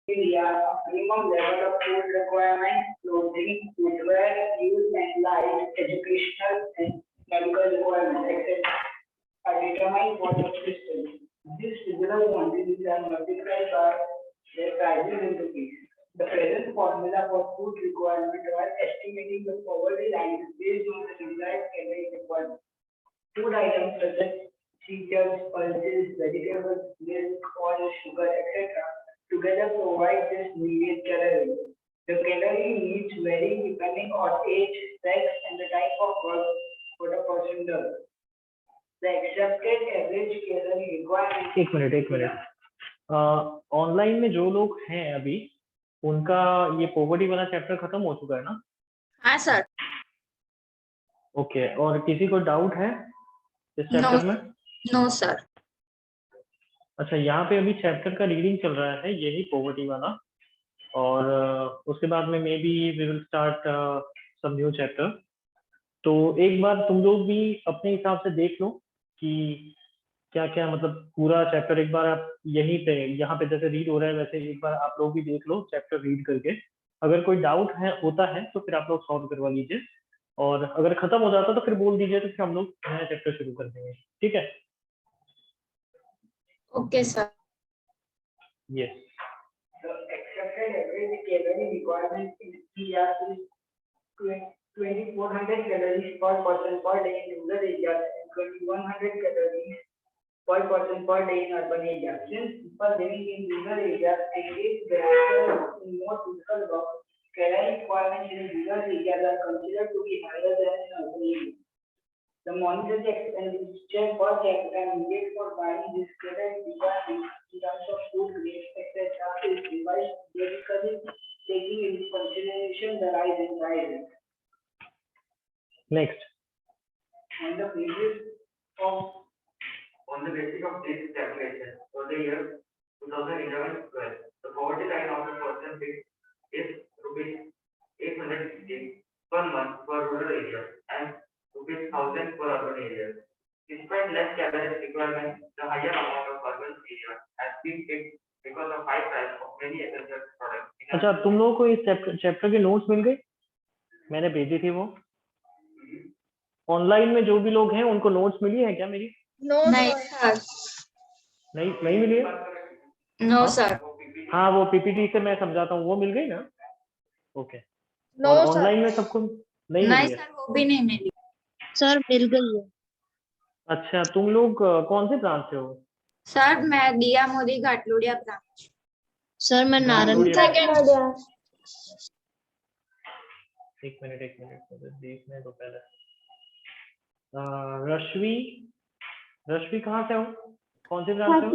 India, a minimum level of food requirement, clothing, footwear, use and life, educational and medical requirements, etc. are determined for the system. These regular quantities are multiplied by their prices in rupees. The present formula for food requirement while estimating the poverty line is based on the desired calorie requirement. Food items such as cereals, pulses, vegetables, milk, oil, sugar, etc. together provide this needed calorie. The calorie needs vary depending on age, sex, and the type of work what a person does. The accepted average calorie requirement. एक minute online में जो लोग हैं अभी उनका ये poverty वाला chapter खत्म हो चुका है ना? हाँ सर। ओके, और किसी को डाउट है इस चैप्टर में? No sir. अच्छा, यहाँ पे अभी चैप्टर का रीडिंग चल रहा है, यही पॉवर्टी वाला, और उसके बाद में maybe we will start some new chapter. तो एक बार तुम लोग भी अपने हिसाब से देख लो कि क्या क्या, मतलब पूरा चैप्टर एक बार आप यहीं पे यहाँ पे जैसे रीड हो रहा है वैसे एक बार आप लोग भी देख लो चैप्टर रीड करके। अगर कोई डाउट है होता है तो फिर आप लोग सॉल्व करवा लीजिए, और अगर खत्म हो जाता तो फिर बोल दीजिए, तो फिर हम लोग नया चैप्टर शुरू कर देंगे। ठीक है? Okay sir. Yes. The accepted average calorie requirement in India is 2400 calories per person per day in rural areas and 2100 calories per person per day in urban areas. Since people living in rural areas engage themselves in more physical work, calorie requirements in rural areas are considered to be higher than in urban areas. The monetary expenditure per capita needed for buying this calorie requirement in terms of food grades, etc. is revised periodically, taking into consideration the rise in prices. Next. On the basis of this calculation for the year 2011-12, the poverty line of a person is rupees 860 per month for rural areas and rupees 1000 for urban areas. Despite less calorie requirement, the higher amount of urban areas has been fixed because of high price of many essential products. अच्छा, तुम लोगों को इस chapter के notes मिल गए? मैंने भेजी थी वो। ऑनलाइन में जो भी लोग हैं उनको नोट्स मिली है क्या मेरी? नहीं सर। नहीं मिली है? No sir. हाँ, वो पीपीटी से मैं समझाता हूँ, वो मिल गई ना? ओके। नो और सर। ऑनलाइन में सबको नहीं मिली है? सर, वो भी नहीं मिली। सर मिल गई है। अच्छा, तुम लोग कौन से ब्रांच से हो? सर मैं दिया मोदी घाटलोडिया ब्रांच। सर मैं नारायण। एक मिनट मुझे देखने दो पहले। रश्मि कहाँ से हो? कौन से ब्रांच से हो?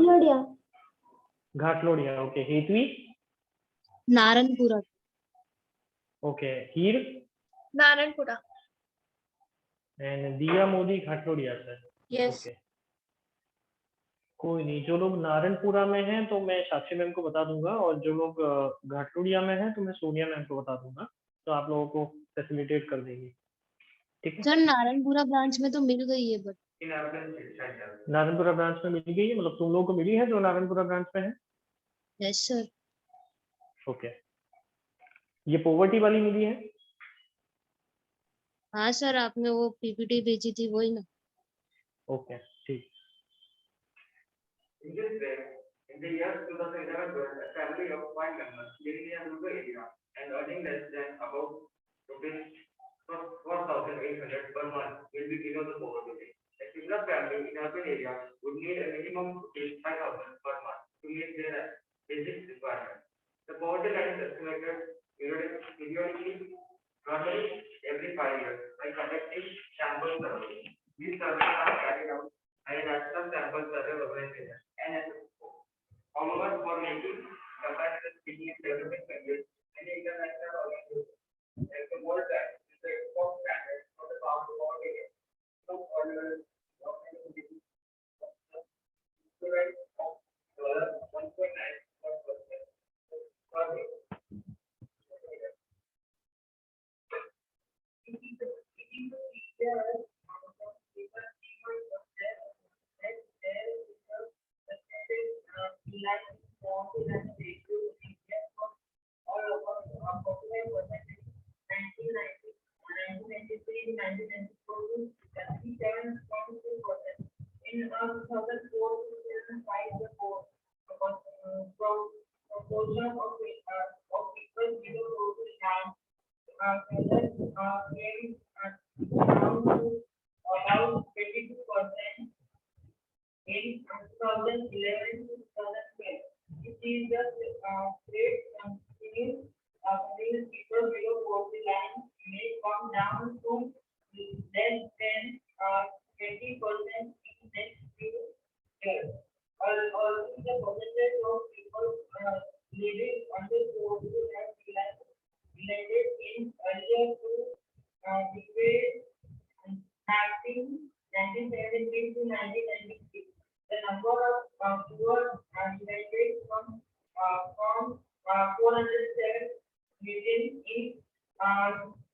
Ghatlodia. Okay. Hetvi? Narayanpura. Okay. Heer? Narayanpura. And दिया मोदी घाटलोडिया से। यस। ओके, कोई नहीं। जो लोग नारायणपुरा में हैं तो मैं साक्षी मैम को बता दूंगा, और जो लोग घाटलोडिया में हैं तो मैं सोनिया मैम को बता दूंगा, तो आप लोगों को फैसिलिटेट कर देंगी। ठीक है सर नारायणपुरा ब्रांच में तो मिल गई है, बट नारायणपुरा ब्रांच में मिल गई है, मतलब तुम लोगों को मिली है जो नारायणपुरा ब्रांच में है? Yes sir. ओके, ये पॉवर्टी वाली मिली है? हाँ सर, आपने वो पीपीटी भेजी थी वही ना? ओके, ठीक। In this way, in the year 2011-12, a family of 5 members living in a rural area and earning less than about rupees 4,800 per month will be below the poverty line. A similar family in urban areas would need a minimum rupees 5,000 per month to meet their basic requirements. The poverty line is estimated periodically, normally every 5 years, by conducting sample surveys. These surveys are carried out by a national sample survey organization. However, for making comparison between developing countries and international organizations, like the World Bank, is the export standard for the power of all areas. So, orders, of $1.9 per day. 1994 to 77.2%. In 2004 to 2005, the proportion of people below poverty line came down to about 22% in 2011 to 2012. It is the rate continues people below poverty line may come down to less than 20% in next few years. Also, the percentage of people living under poverty line related in earlier to decade 1973 to 1996. The number of poor related from 407 million in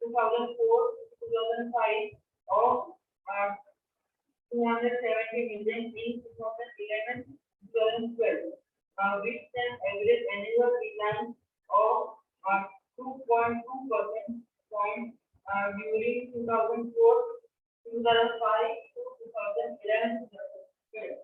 2004 to 2005 of 270 million in 2011 to 2012, with an average annual decline of 2.2% point during 2004 to 2005 to 2011 to 2012.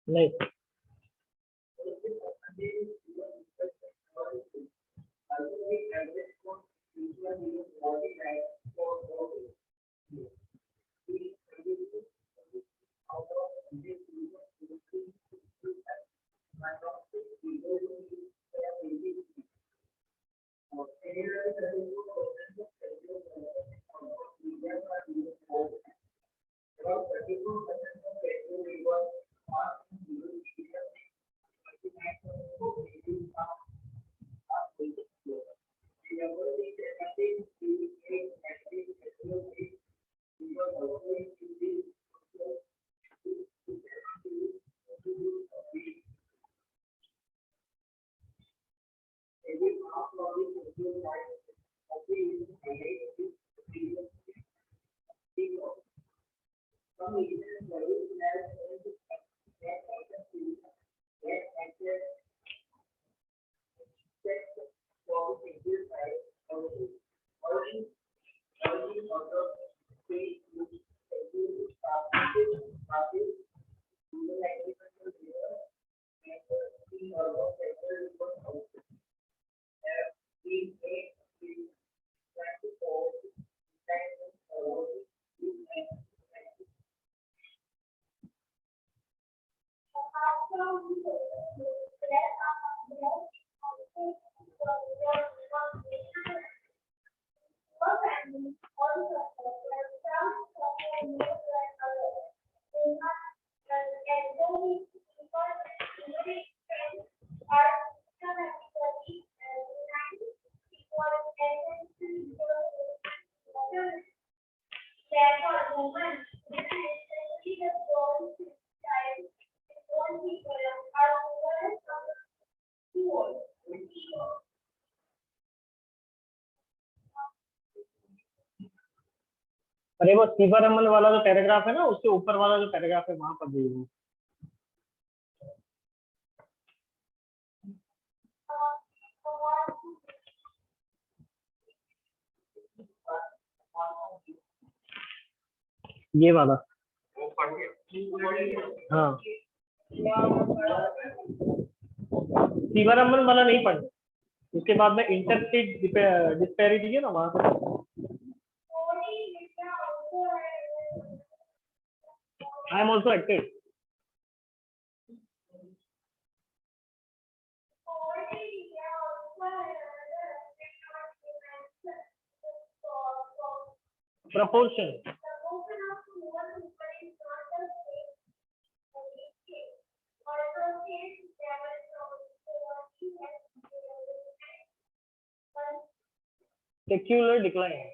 नहीं अरे वो सीबारमन वाला जो paragraph है ना, उसके ऊपर वाला जो पैराग्राफ है वहां पर देखो। ये वाला हाँ, सीबारमन वाला नहीं पढ़ना, उसके बाद में इंटरस्टेट डिस्पैरिटी है ना वहां पर। I am also active. Proportion. Secular decline.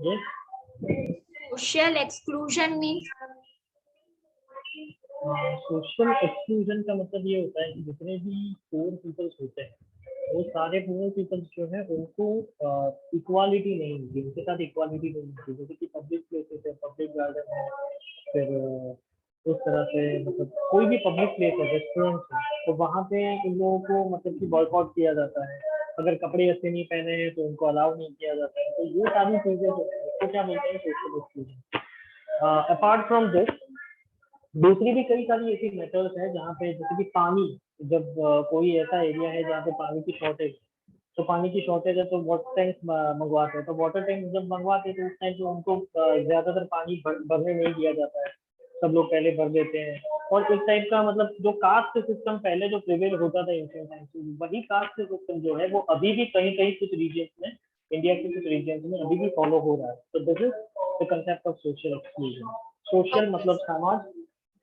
Yes. Social exclusion means social exclusion का मतलब ये होता है कि जितने भी पुअर पीपल्स होते हैं वो सारे पुअर पीपल्स जो है उनको इक्वालिटी नहीं मिलती, उनके साथ इक्वालिटी नहीं मिलती। जैसे कि पब्लिक प्लेसेस है, पब्लिक गार्डन है, फिर उस तरह से मतलब कोई भी पब्लिक प्लेस है, रेस्टोरेंट्स है, तो वहाँ पे इन लोगों को मतलब कि बॉयकॉट किया जाता है। अगर कपड़े अच्छे नहीं पहने हैं तो उनको अलाउ नहीं किया जाता है। तो ये सारी चीजें जो है इसको क्या बोलते हैं, social exclusion. Apart from this दूसरी भी कई सारी ऐसी मेथड्स है जहाँ पे जैसे कि पानी, जब कोई ऐसा एरिया है जहाँ पे पानी की शॉर्टेज, तो पानी की शॉर्टेज है तो वाटर टैंक मंगवाते हैं। तो वाटर टैंक जब मंगवाते हैं तो उस टाइम पे उनको ज्यादातर पानी भरने नहीं दिया जाता है, सब लोग पहले भर देते हैं। और इस टाइप का मतलब जो कास्ट सिस्टम पहले जो प्रिवेल होता था एंशिएंट टाइम्स में, वही कास्ट सिस्टम जो है वो अभी भी कहीं कहीं कुछ रीजन्स में, इंडिया के कुछ रीजन्स में अभी भी फॉलो हो रहा है। तो this is the concept of social exclusion. Social मतलब समाज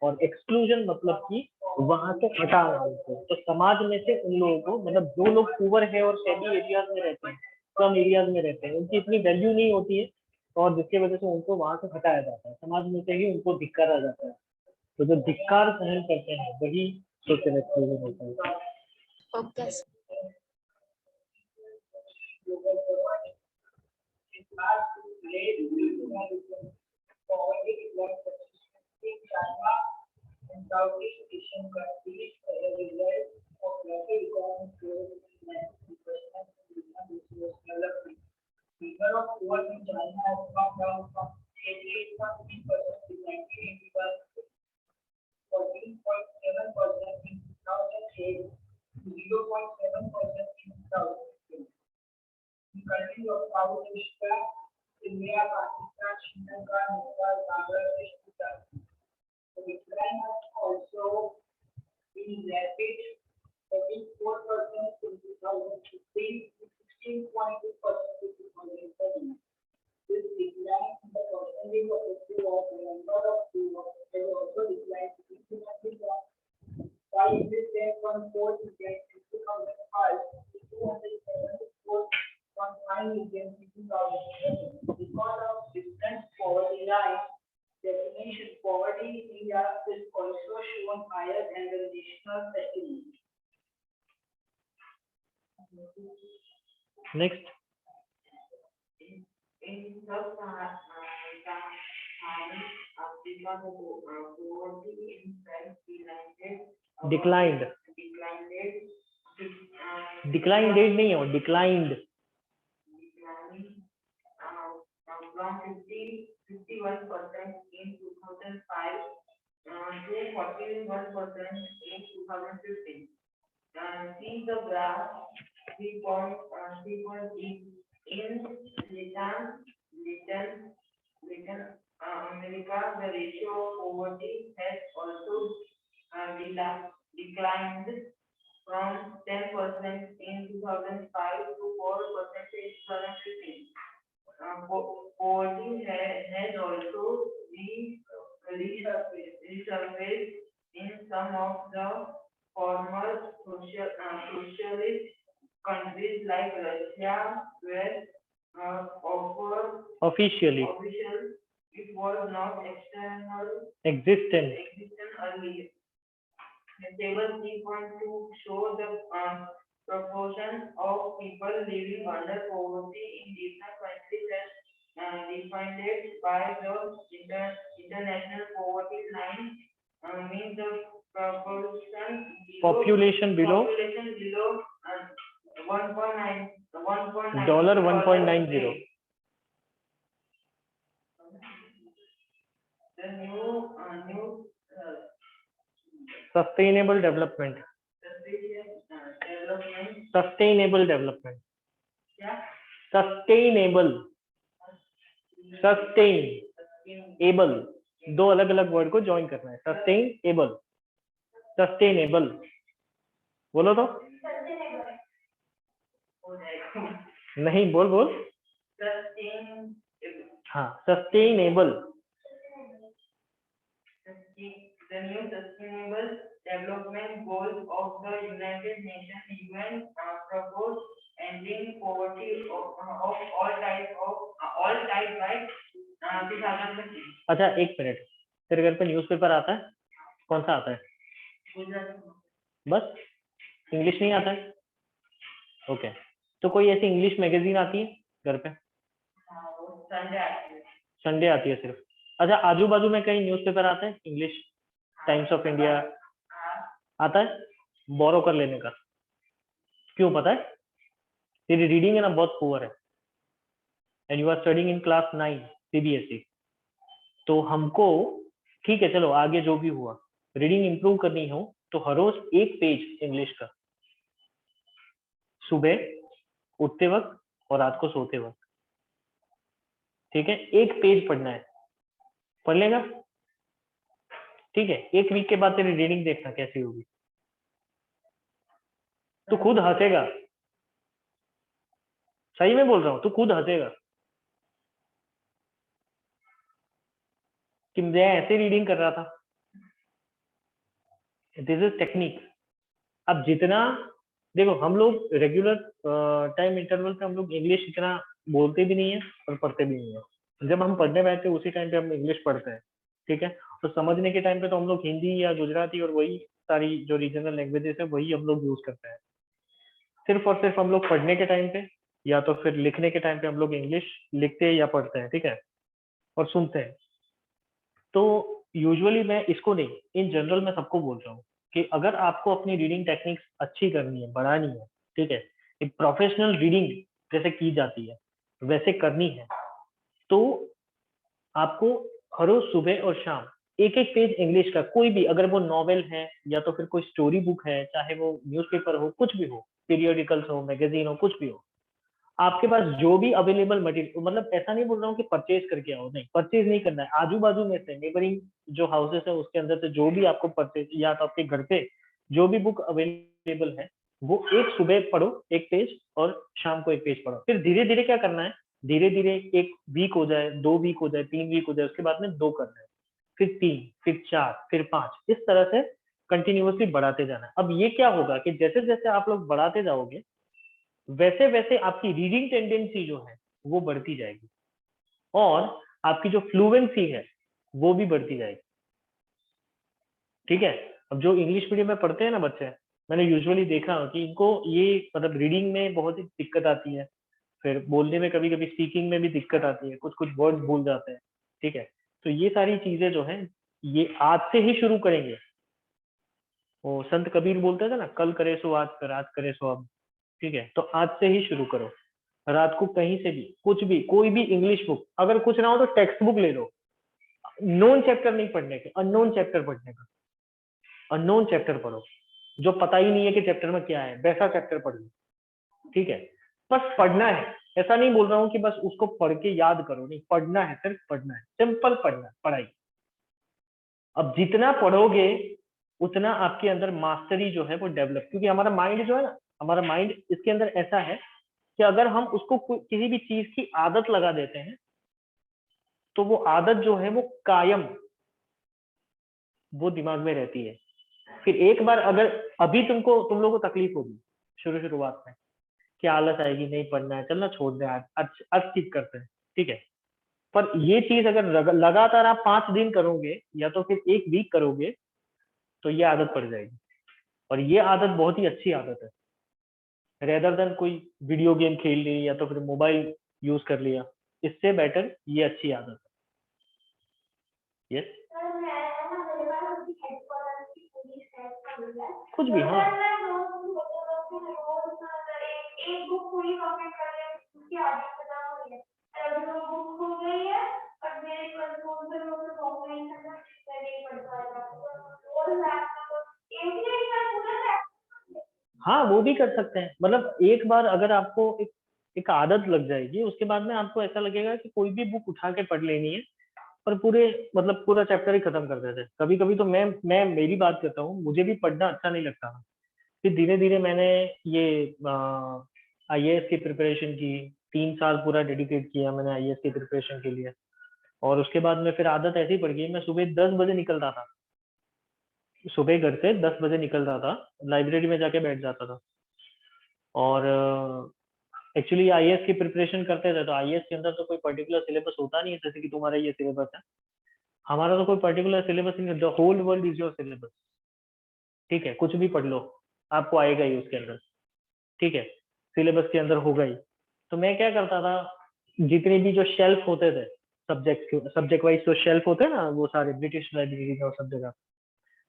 और एक्सक्लूजन मतलब कि वहां से हटाना उनको। तो समाज में से उन लोगों को मतलब जो लोग पुअर है और शहरी एरियाज में रहते हैं, कम एरियाज में रहते हैं, उनकी इतनी वैल्यू नहीं होती है और जिसकी वजह से उनको वहां से हटाया जाता है, समाज में से ही उनको धिक्कारा जाता है। तो जो धिक्कार सहन करते हैं वही सोशल एक्सक्लूजन होता है। okay. In Southeast Asian countries as a result of rapid economic growth and investment in resource development. The number of poor in China has come down from 88.3% in 1981 to 14.7% in 2008 to 0.7% in 2015. The countries of South Asia, India, Pakistan, Sri Lanka, Nepal, Bangladesh, Bhutan. The decline has also been rapid, 34% in 2015 to 16.2% in 2017. This decline in the percentage of the number of poor has also declined significantly from 510.4 million in 2005 to 274.5 million in 2007. Because of distant poverty line, definition poverty in India is also shown higher than the national estimate. Next. In sub-Saharan Africa, poverty in fact declined नहीं हो, declined from 51% in 2005 to 41% in 2015. See the graph 3.3 in Latin America. The ratio of poverty has also declined from 10% in 2005 to 4% in 2015. Poverty has also resurfaced in some of the former socialist countries like Russia, where Officially it was not existent. earlier. The table 3.2 shows the proportion of people living under poverty in different countries as defined by the international poverty line. Means the Population below population below 1.9 $1.90. The new Sustainable development. Sustainable development. Yeah. Sustainable. Sustainable. दो अलग अलग word को join करना है. Sustainable. Sustainable. बोलो तो. नहीं बोल. हाँ, sustainable. The new sustainable development goals of the United Nations UN propose ending poverty of all types by 2030. अच्छा एक मिनट, तेरे घर पे न्यूज़पेपर आता है? कौन सा आता है? बस इंग्लिश नहीं आता है? ओके, तो कोई ऐसी इंग्लिश मैगजीन आती है घर पे? संडे आती है सिर्फ. अच्छा, आजू बाजू में कहीं न्यूज़पेपर आता है इंग्लिश? टाइम्स ऑफ इंडिया आता है? बोरो कर लेने का. क्यों पता है? तेरी रीडिंग है ना बहुत पुअर है, and you are studying in class 9 CBSE. तो हमको ठीक है, चलो आगे जो भी हुआ, रीडिंग इंप्रूव करनी हो तो हर रोज एक पेज इंग्लिश का, सुबह उठते वक्त और रात को सोते वक्त. ठीक है, एक पेज पढ़ना है. पढ़ लेगा? ठीक है, एक वीक के बाद तेरी रीडिंग देखना कैसी होगी. तू खुद हंसेगा, सही में बोल रहा हूँ, तू खुद हंसेगा कि मैं ऐसे रीडिंग कर रहा था. This is technique. अब जितना देखो, हम लोग रेगुलर टाइम इंटरवल पे हम लोग इंग्लिश इतना बोलते भी नहीं है और पढ़ते भी नहीं है. जब हम पढ़ने बैठते हैं उसी टाइम पे हम इंग्लिश पढ़ते हैं. ठीक है, तो समझने के टाइम पे तो हम लोग हिंदी या गुजराती और वही सारी जो रीजनल लैंग्वेजेस है वही हम लोग यूज करते हैं. सिर्फ और सिर्फ हम लोग पढ़ने के टाइम पे या तो फिर लिखने के टाइम पे हम लोग इंग्लिश लिखते हैं या पढ़ते हैं. ठीक है, और सुनते हैं. तो यूजुअली मैं इसको नहीं, इन जनरल मैं सबको बोल रहा हूँ कि अगर आपको अपनी रीडिंग टेक्निक्स अच्छी करनी है, बढ़ानी है, ठीक है, एक प्रोफेशनल रीडिंग जैसे की जाती है वैसे करनी है, तो आपको हर रोज सुबह और शाम एक एक पेज इंग्लिश का, कोई भी, अगर वो नॉवेल है या तो फिर कोई स्टोरी बुक है, चाहे वो न्यूज़पेपर हो, कुछ भी हो, पीरियडिकल्स हो, मैगजीन हो, कुछ भी हो, आपके पास जो भी अवेलेबल मटेरियल, मतलब ऐसा नहीं बोल रहा हूँ कि परचेज करके आओ, नहीं, परचेज नहीं करना है. आजू बाजू में से नेबरिंग जो हाउसेस है उसके अंदर से जो भी आपको परचेज, या तो आपके घर पे जो भी बुक अवेलेबल है वो एक सुबह पढ़ो एक पेज और शाम को एक पेज पढ़ो. फिर धीरे धीरे क्या करना है, धीरे धीरे एक वीक हो जाए, 2 वीक हो जाए, 3 वीक हो जाए, उसके बाद में 2 करना है, फिर 3, फिर 4, फिर 5, इस तरह से कंटिन्यूअसली बढ़ाते जाना है. अब ये क्या होगा कि जैसे जैसे आप लोग बढ़ाते जाओगे वैसे वैसे आपकी रीडिंग टेंडेंसी जो है वो बढ़ती जाएगी और आपकी जो फ्लुएंसी है वो भी बढ़ती जाएगी. ठीक है, अब जो इंग्लिश मीडियम में पढ़ते हैं ना बच्चे, मैंने यूजुअली देखा कि इनको ये मतलब रीडिंग में बहुत ही दिक्कत आती है, फिर बोलने में कभी कभी स्पीकिंग में भी दिक्कत आती है, कुछ कुछ वर्ड्स भूल जाते हैं. ठीक है, तो ये सारी चीजें जो है ये आज से ही शुरू करेंगे. वो संत कबीर बोलते थे ना, कल करे सो आज कर, आज करे सो अब. ठीक है, तो आज से ही शुरू करो. रात को कहीं से भी कुछ भी, कोई भी इंग्लिश बुक, अगर कुछ ना हो तो टेक्स्ट बुक ले लो. नोन चैप्टर नहीं पढ़ने के, अननोन चैप्टर पढ़ने का. अननोन चैप्टर पढ़ो, जो पता ही नहीं है कि चैप्टर में क्या है, वैसा चैप्टर पढ़ लो. ठीक है, बस पढ़ना है. ऐसा नहीं बोल रहा हूँ कि बस उसको पढ़ के याद करो, नहीं, पढ़ना है, सिर्फ पढ़ना है, सिंपल पढ़ना है, पढ़ाई. अब जितना पढ़ोगे उतना आपके अंदर मास्टरी जो है वो डेवलप, क्योंकि हमारा माइंड जो है ना, हमारा माइंड इसके अंदर ऐसा है कि अगर हम उसको किसी भी चीज की आदत लगा देते हैं तो वो आदत जो है वो कायम वो दिमाग में रहती है। फिर एक बार अगर अभी तुम लोगों को तकलीफ होगी शुरुआत में कि आलस आएगी, नहीं पढ़ना है, चलना छोड़ दे, आज स्किप करते हैं, ठीक है। पर ये चीज अगर लगातार आप 5 दिन करोगे या तो फिर एक वीक करोगे तो ये आदत पड़ जाएगी, और ये आदत बहुत ही अच्छी आदत है, रेदर देन कोई वीडियो गेम खेल ली या तो फिर मोबाइल यूज कर लिया, इससे बेटर ये अच्छी आदत है। यस, कुछ भी, हाँ। एक बुक पूरी कंप्लीट कर ले, उसकी आदत खत्म हो गई है, अभी वो बुक हो गई है और मेरे कंट्रोल में वो बुक नहीं करना, मैं नहीं पढ़ पाएगा और लैपटॉप एक ही बार पूरा। हाँ, वो भी कर सकते हैं। मतलब एक बार अगर आपको एक आदत लग जाएगी, उसके बाद में आपको ऐसा लगेगा कि कोई भी बुक उठा के पढ़ लेनी है, और पूरा चैप्टर ही खत्म कर देते हैं। कभी कभी तो मैं मेरी बात करता हूँ, मुझे भी पढ़ना अच्छा नहीं लगता था। फिर धीरे धीरे मैंने ये आईएएस की प्रिपरेशन की, 3 साल पूरा डेडिकेट किया मैंने आईएएस की प्रिपरेशन के लिए, और उसके बाद में फिर आदत ऐसी पड़ गई, मैं सुबह 10 बजे निकलता था, सुबह घर से 10 बजे निकलता था, लाइब्रेरी में जाके बैठ जाता था। और एक्चुअली आईएएस की प्रिपरेशन करते थे, तो आईएएस के अंदर तो कोई पर्टिकुलर सिलेबस होता नहीं है, जैसे कि तुम्हारा ये सिलेबस है। हमारा तो कोई पर्टिकुलर सिलेबस नहीं है, the whole world is your syllabus, ठीक है। कुछ भी पढ़ लो, आपको आएगा ही उसके अंदर, ठीक है, सिलेबस के अंदर होगा ही। तो मैं क्या करता था, जितने भी जो शेल्फ होते थे सब्जेक्ट वाइज, जो शेल्फ होते हैं ना, वो सारे ब्रिटिश लाइब्रेरी और सब जगह,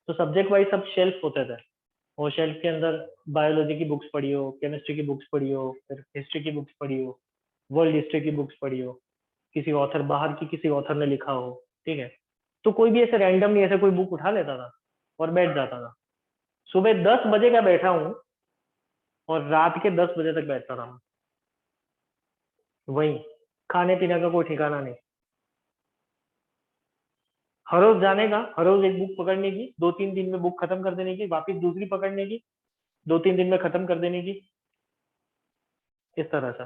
तो सब्जेक्ट वाइज सब शेल्फ होते थे। वो शेल्फ के अंदर बायोलॉजी की बुक्स पढ़ी हो, केमिस्ट्री की बुक्स पढ़ी हो, फिर हिस्ट्री की बुक्स पढ़ी हो, वर्ल्ड हिस्ट्री की बुक्स पढ़ी हो, किसी ऑथर बाहर की किसी ऑथर ने लिखा हो, ठीक है। तो कोई भी ऐसे रैंडमली ऐसे कोई बुक उठा लेता था और बैठ जाता था। सुबह 10 बजे का बैठा हूँ और रात के 10 बजे तक बैठता था, वही, खाने पीने का कोई ठिकाना नहीं। हर रोज जाने का, हर रोज एक बुक पकड़ने की, 2-3 दिन में बुक खत्म कर देने की, वापिस दूसरी पकड़ने की, 2-3 दिन में खत्म कर देने की, इस तरह से।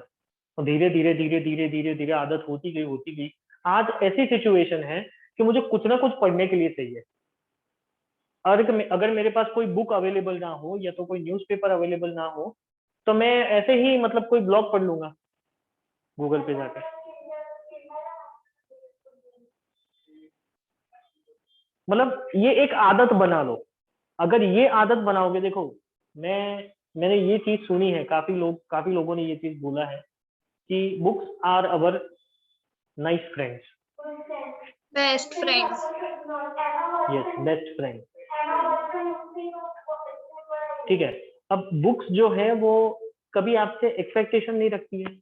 और धीरे धीरे धीरे धीरे धीरे धीरे आदत होती गई। आज ऐसी सिचुएशन है कि मुझे कुछ ना कुछ पढ़ने के लिए चाहिए। अगर मेरे पास कोई बुक अवेलेबल ना हो या तो कोई न्यूज़पेपर अवेलेबल ना हो, तो मैं ऐसे ही मतलब कोई ब्लॉग पढ़ लूंगा गूगल पे जाकर। मतलब ये एक आदत बना लो। अगर ये आदत बनाओगे, देखो, मैंने ये चीज सुनी है, काफी लोगों ने ये चीज बोला है कि books are our nice friends. Best friends. Yes, best friend, ठीक है। अब बुक्स जो है वो कभी आपसे एक्सपेक्टेशन नहीं रखती है।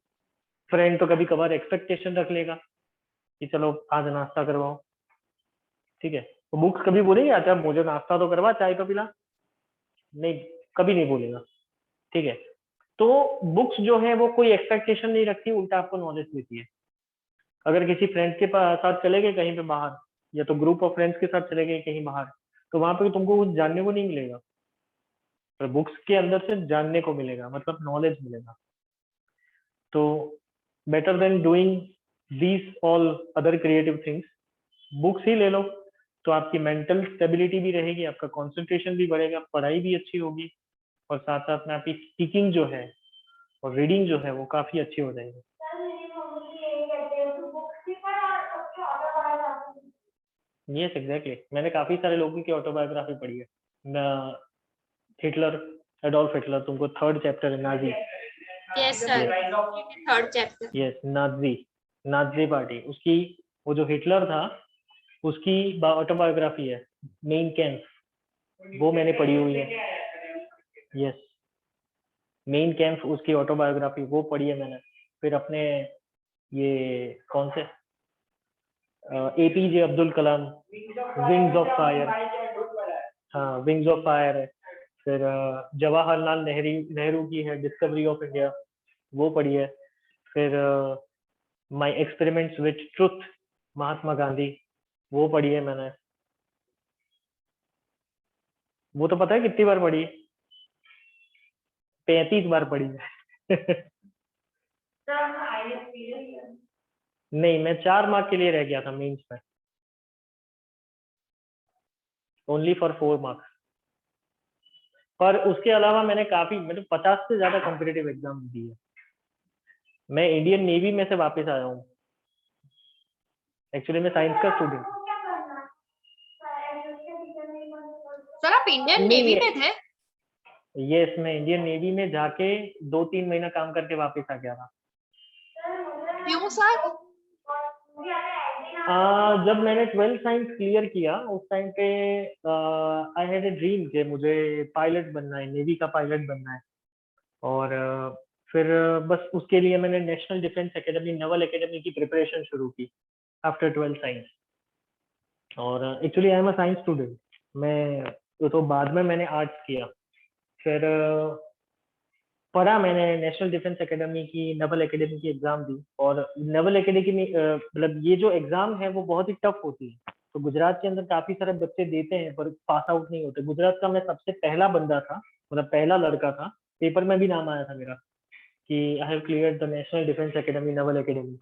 फ्रेंड तो कभी कभार एक्सपेक्टेशन रख लेगा कि चलो आज नाश्ता करवाओ, ठीक है। तो बुक्स कभी बोलेंगे अच्छा मुझे नाश्ता तो करवा, चाय तो पिला, नहीं, कभी नहीं बोलेगा, ठीक है। तो बुक्स जो है वो कोई एक्सपेक्टेशन नहीं रखती, उल्टा आपको नॉलेज देती है। अगर किसी फ्रेंड के साथ चले गए कहीं पे बाहर, या तो ग्रुप ऑफ फ्रेंड्स के साथ चले गए कहीं बाहर, तो वहां पे तुमको कुछ जानने को नहीं मिलेगा, पर बुक्स के अंदर से जानने को मिलेगा, मतलब नॉलेज मिलेगा। तो better than doing these all other creative things, books ही ले लो, तो आपकी मेंटल स्टेबिलिटी भी रहेगी, आपका कंसंट्रेशन भी बढ़ेगा, पढ़ाई भी अच्छी होगी, और साथ साथ में आपकी स्पीकिंग जो है और रीडिंग जो है वो काफी अच्छी हो जाएगी। यस, एग्जैक्टली, मैंने काफी सारे लोगों की ऑटोबायोग्राफी पढ़ी है। हिटलर, एडोल्फ हिटलर, तुमको 3rd चैप्टर है Nazi. Yes sir, 3rd chapter. Yes, Nazi, Nazi party, उसकी, वो जो हिटलर था उसकी ऑटोबायोग्राफी है, मेन कैंप, वो मैंने पढ़ी हुई है। यस, मेन कैंप, उसकी ऑटोबायोग्राफी वो पढ़ी है मैंने। फिर अपने ये कौन से, APJ Abdul Kalam, wings of fire, हाँ, विंग्स ऑफ फायर है। फिर जवाहरलाल नेहरू की है डिस्कवरी ऑफ इंडिया, वो पढ़ी है। फिर my experiments with truth, Mahatma Gandhi, वो पढ़ी है मैंने। वो तो पता है कितनी बार पढ़ी? 35 बार पढ़ी है। सर हम आईएएस पी रही है। नहीं, मैं 4 मार्क के लिए रह गया था मेंस में, ओनली फॉर 4 मार्क्स। पर उसके अलावा मैंने काफी मतलब 50 से ज्यादा कॉम्पिटिटिव एग्जाम दी है। मैं इंडियन नेवी में से वापस आया हूँ। एक्चुअली मैं साइंस का स्टूडेंट। आपको क्या करना? सर एजुकेशन टीचर नहीं बन सकते। सर आप इंडियन नहीं, नेवी नहीं। में थे? यस, मैं इंडियन नेवी में जाके 2-3 महीना काम करके वापस आ गया था। सर मुझे क्यों सर? मुझे जब मैंने 12th साइंस क्लियर किया उस टाइम पे आई हैड ए ड्रीम कि मुझे पायलट बनना है, नेवी का पायलट बनना है। और फिर बस उसके लिए मैंने national defence academy, naval academy की प्रिपरेशन शुरू की आफ्टर 12th साइंस। और actually I am a science student. मैं तो बाद में मैंने आर्ट्स किया। फिर पढ़ा मैंने नेशनल डिफेंस एकेडमी की, नेवल एकेडमी की एग्जाम दी। और नेवल एकेडमी में मतलब ये जो एग्जाम है वो बहुत ही टफ होती है। तो गुजरात के अंदर काफी सारे बच्चे देते हैं पर पास आउट नहीं होते। गुजरात का मैं सबसे पहला बंदा था, मतलब पहला लड़का था। पेपर में भी नाम आया था मेरा कि I have cleared the national defence academy, naval academy.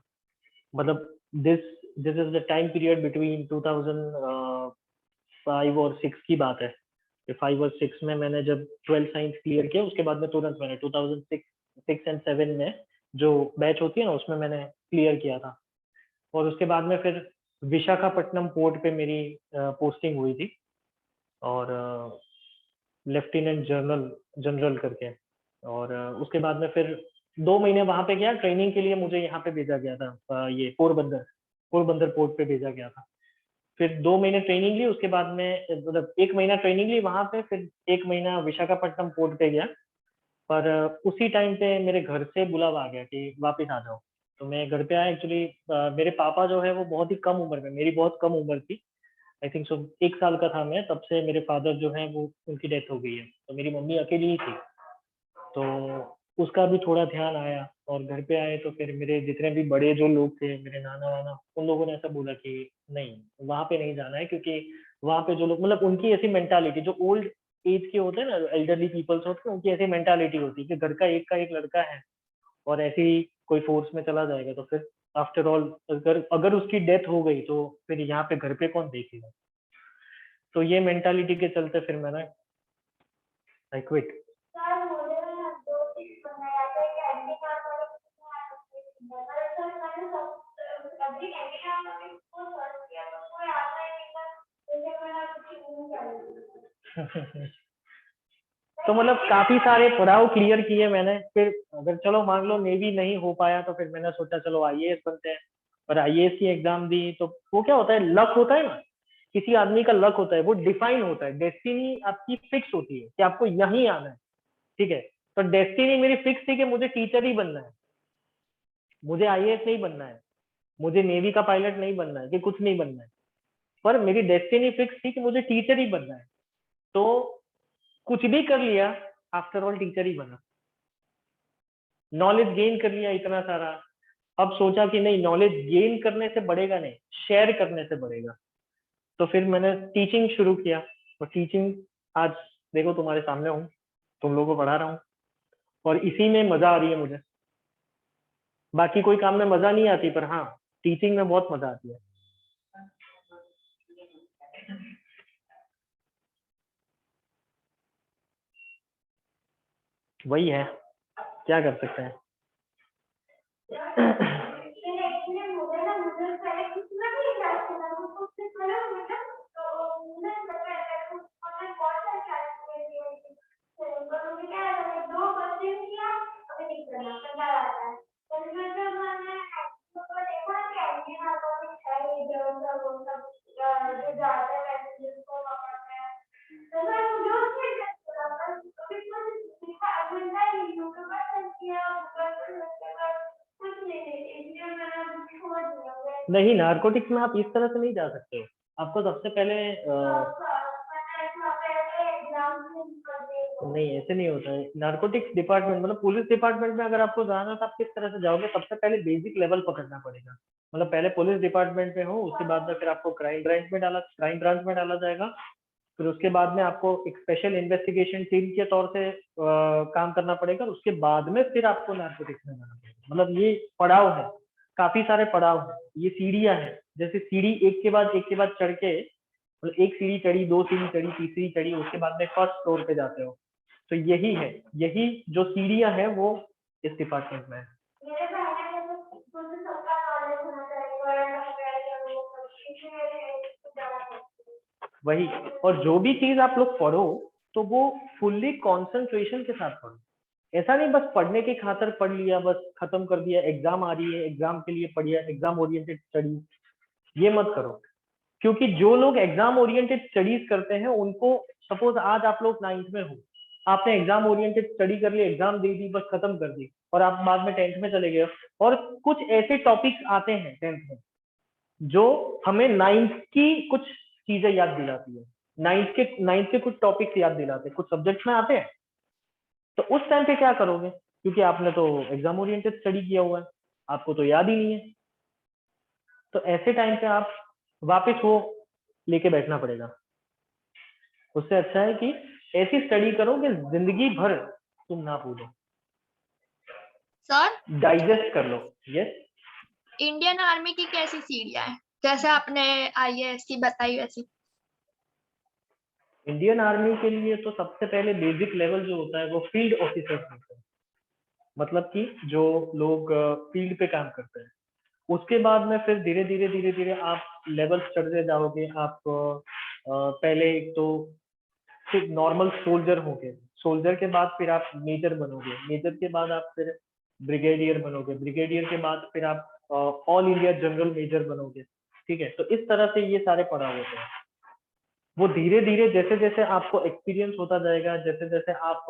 मतलब this this is the time period between 2005 और 6 की बात है। 5 और 6 में मैंने जब 12th साइंस क्लियर किया उसके बाद में तुरंत मैंने 2006 एंड 7 में जो बैच होती है ना उसमें मैंने क्लियर किया था। और उसके बाद में फिर विशाखापट्टनम पोर्ट पे मेरी पोस्टिंग हुई थी। और लेफ्टिनेंट जनरल जनरल करके। और उसके बाद में फिर 2 महीने वहां पे गया ट्रेनिंग के लिए। मुझे यहाँ पे भेजा गया था, ये पोरबंदर पोरबंदर पोर्ट पे भेजा गया था। फिर 2 महीने ट्रेनिंग ली। उसके बाद में मतलब 1 महीना ट्रेनिंग ली वहां पे, फिर 1 महीना विशाखापट्टनम पोर्ट पे गया। पर उसी टाइम पे मेरे घर से बुलावा आ गया कि वापस आ जाओ। तो मैं घर पे आया। एक्चुअली मेरे पापा जो है वो बहुत ही कम उम्र में, मेरी बहुत कम उम्र थी, आई थिंक सो 1 साल का था मैं तब से मेरे फादर जो है वो उनकी डेथ हो गई है। तो मेरी मम्मी अकेली ही थी। तो उसका भी थोड़ा ध्यान आया। और घर पे आए तो फिर मेरे जितने भी बड़े जो लोग थे, मेरे नाना वाना, उन लोगों ने ऐसा बोला कि नहीं, वहां पे नहीं जाना है। क्योंकि वहां पे जो लोग मतलब उनकी ऐसी मेंटालिटी, जो ओल्ड एज के होते हैं ना, एल्डरली पीपल्स होते हैं, उनकी ऐसी मेंटालिटी होती है कि घर का एक लड़का है और ऐसे ही कोई फोर्स में चला जाएगा तो फिर आफ्टर ऑल अगर अगर उसकी डेथ हो गई तो फिर यहाँ पे घर पे कौन देखेगा। तो ये मेंटालिटी के चलते फिर मैंने आई क्विट। सर मुझे ना 2 चीज बनाया था कि एंटी कार्ड वाले पर सर मैंने सब अभी एंटी कार्ड वाले को सर्च किया तो कोई आता ही नहीं था। जैसे मैंने कुछ नहीं किया। तो मतलब काफी सारे पड़ाव क्लियर किए मैंने। फिर अगर चलो मान लो नेवी नहीं हो पाया तो फिर मैंने सोचा चलो आईएएस बनते हैं। पर आईएएस की एग्जाम दी तो वो क्या होता है, लक होता है ना, किसी आदमी का लक होता है, वो डिफाइन होता है। डेस्टिनी आपकी फिक्स होती है कि आपको यहीं आना है, ठीक है। तो डेस्टिनी मेरी फिक्स थी कि मुझे टीचर ही बनना है, मुझे आईएएस नहीं बनना है, मुझे नेवी का पायलट नहीं बनना है, कि कुछ नहीं बनना है। पर मेरी डेस्टिनी फिक्स थी कि मुझे टीचर ही बनना है। तो कुछ भी कर लिया, आफ्टर ऑल टीचर ही बना। नॉलेज गेन कर लिया इतना सारा। अब सोचा कि नहीं, नॉलेज गेन करने से बढ़ेगा नहीं, शेयर करने से बढ़ेगा। तो फिर मैंने टीचिंग शुरू किया। और टीचिंग आज देखो तुम्हारे सामने हूँ, तुम लोगों को पढ़ा रहा हूँ और इसी में मजा आ रही है मुझे। बाकी कोई काम में मजा नहीं आती, पर हाँ टीचिंग में बहुत मजा आती है। वही है, क्या कर सकते हैं। एक्चुअली मुझे ना मुझे पहले कुछ नहीं क्लास करना मुझको उससे पहले मतलब तो मुझे पता है कि मैंने बहुत सारे क्लास किए थे तो मुझे क्या है 2 क्वेश्चन किया अभी नहीं करना कंधा आता है तो मतलब मैंने तो देखा कि एंटी नार्कोटिक्स है ये जो वो सब जो जाते हैं वैसे जिसको पकड़ते हैं तो मैं मुझे उसमें इंटरेस्ट था पर अभी कुछ दिखा मिलता ही नहीं यूट्यूब पर सर्च किया गूगल पर सर्च किया कुछ नहीं इसलिए मैंने अब छोड़ दिया। नहीं, नारकोटिक्स में आप इस तरह से नहीं जा सकते हो। आपको सबसे पहले नहीं, ऐसे नहीं होता है। नारकोटिक्स डिपार्टमेंट मतलब पुलिस डिपार्टमेंट में अगर आपको जाना है तो आप किस तरह से जाओगे, सबसे पहले बेसिक लेवल पकड़ना पड़ेगा। मतलब पहले पुलिस डिपार्टमेंट में हो, उसके बाद में फिर आपको क्राइम ब्रांच में डाला जाएगा। फिर उसके बाद में आपको एक स्पेशल इन्वेस्टिगेशन टीम के तौर से काम करना पड़ेगा, उसके बाद में फिर आपको नार्कोटिक्स में जाना पड़ेगा। मतलब ये पड़ाव है, काफी सारे पड़ाव है, ये सीढ़ियां हैं। जैसे सीढ़ी एक के बाद चढ़ के, मतलब एक सीढ़ी चढ़ी, दो सीढ़ी चढ़ी, तीसरी चढ़ी, उसके बाद में फर्स्ट फ्लोर पे जाते हो। तो यही है, यही जो सीढ़ियां हैं वो इस डिपार्टमेंट में है। मेरे भाई ने मुझे सबका नॉलेज होना चाहिए, वर्ल्ड अफेयर या वो सब, इसलिए जाना पड़ता है। वही, और जो भी चीज आप लोग पढ़ो तो वो फुल्ली कॉन्सेंट्रेशन के साथ पढ़ो। ऐसा नहीं बस पढ़ने की खातिर पढ़ लिया, बस खत्म कर दिया, एग्जाम आ रही है एग्जाम के लिए पढ़िया, एग्जाम ओरिएंटेड स्टडी, ये मत करो। क्योंकि जो लोग एग्जाम ओरिएंटेड स्टडीज करते हैं उनको, सपोज आज आप लोग 9th में हो, आपने एग्जाम ओरिएंटेड स्टडी कर ली, एग्जाम दे दी, बस खत्म कर दी, और आप बाद में 10th में चले गए, और कुछ ऐसे टॉपिक्स आते हैं 10th में जो हमें 9th की कुछ चीजें याद दिलाती है, 9th के कुछ टॉपिक्स याद दिलाते हैं, कुछ सब्जेक्ट्स में आते हैं। तो उस टाइम पे क्या करोगे, क्योंकि आपने तो एग्जाम ओरिएंटेड स्टडी किया हुआ है, आपको तो याद ही नहीं है। तो ऐसे टाइम पे आप वापस वो लेके बैठना पड़ेगा। उससे अच्छा है कि ऐसी स्टडी करो कि जिंदगी भर तुम ना भूलो, सर, डाइजेस्ट कर लो। यस, इंडियन आर्मी की कैसी सीढ़ियां हैं, जैसे आपने आईएएस की बताई वैसी? इंडियन आर्मी के लिए तो सबसे पहले बेसिक लेवल जो होता है वो फील्ड ऑफिसर्स होते हैं, मतलब कि जो लोग फील्ड पे काम करते हैं। उसके बाद में फिर धीरे धीरे आप लेवल चढ़ते जाओगे। आप पहले एक तो सिर्फ नॉर्मल सोल्जर हो गए, सोल्जर के बाद फिर आप मेजर बनोगे, मेजर के बाद आप फिर ब्रिगेडियर बनोगे, ब्रिगेडियर के बाद फिर आप ऑल इंडिया जनरल मेजर बनोगे। ठीक है, तो इस तरह से ये सारे पड़ाव होते हैं। वो धीरे धीरे जैसे जैसे आपको एक्सपीरियंस होता जाएगा, जैसे जैसे आप